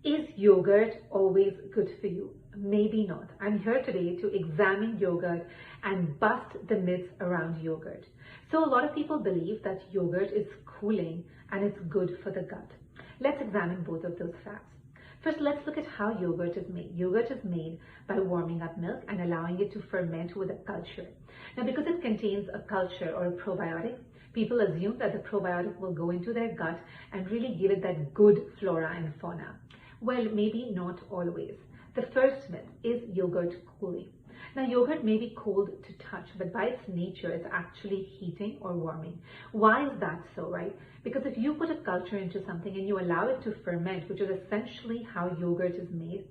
Is yogurt always good for you? Maybe not. I'm here today to examine yogurt and bust the myths around yogurt. So a lot of people believe that yogurt is cooling and it's good for the gut. Let's examine both of those facts. First, let's look at how yogurt is made. Yogurt is made by warming up milk and allowing it to ferment with a culture. Now, because it contains a culture or a probiotic, people assume that the probiotic will go into their gut and really give it that good flora and fauna. Well, maybe not always. The first myth is yogurt cooling. Now, yogurt may be cold to touch, but by its nature, it's actually heating or warming. Why is that so, right? Because if you put a culture into something and you allow it to ferment, which is essentially how yogurt is made,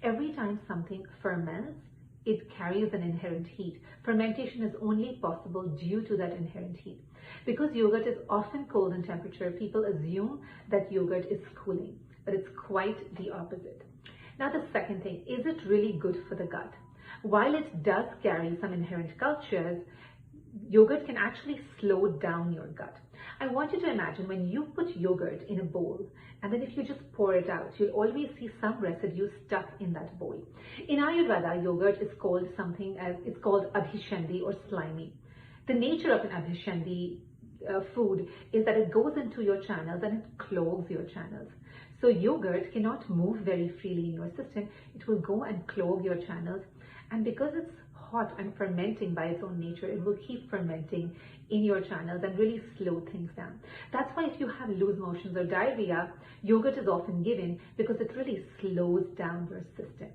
every time something ferments, it carries an inherent heat. Fermentation is only possible due to that inherent heat. Because yogurt is often cold in temperature, people assume that yogurt is cooling, but it's quite the opposite. Now, the second thing, is it really good for the gut? While it does carry some inherent cultures, yogurt can actually slow down your gut. I want you to imagine when you put yogurt in a bowl, and then if you just pour it out, you'll always see some residue stuck in that bowl. In Ayurveda, yogurt is called it's called abhishandi or slimy. The nature of an abhishandi food is that it goes into your channels and it clogs your channels. So yogurt cannot move very freely in your system. It will go and clog your channels. And because it's hot and fermenting by its own nature, it will keep fermenting in your channels and really slow things down. That's why if you have loose motions or diarrhea, yogurt is often given because it really slows down your system.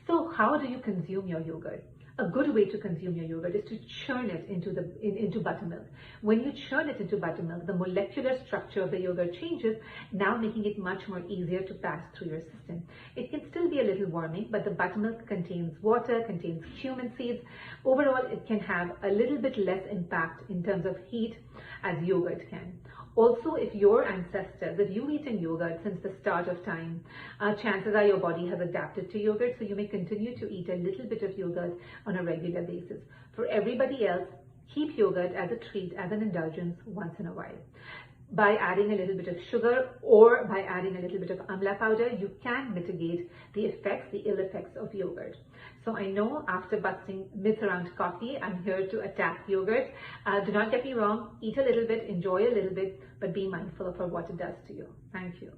So how do you consume your yogurt? A good way to consume your yogurt is to churn it into buttermilk. When you churn it into buttermilk, the molecular structure of the yogurt changes, now making it much more easier to pass through your system. It can still be a little warming, but the buttermilk contains water, contains cumin seeds. Overall, it can have a little bit less impact in terms of heat as yogurt can. Also, if your ancestors, if you've eaten yogurt since the start of time, chances are your body has adapted to yogurt, so you may continue to eat a little bit of yogurt on a regular basis. For everybody else, keep yogurt as a treat, as an indulgence once in a while. By adding a little bit of sugar or by adding a little bit of amla powder, you can mitigate the ill effects of yogurt. So I know after busting myths around coffee, I'm here to attack yogurt. Do not get me wrong, eat a little bit, enjoy a little bit, but be mindful of what it does to you. Thank you.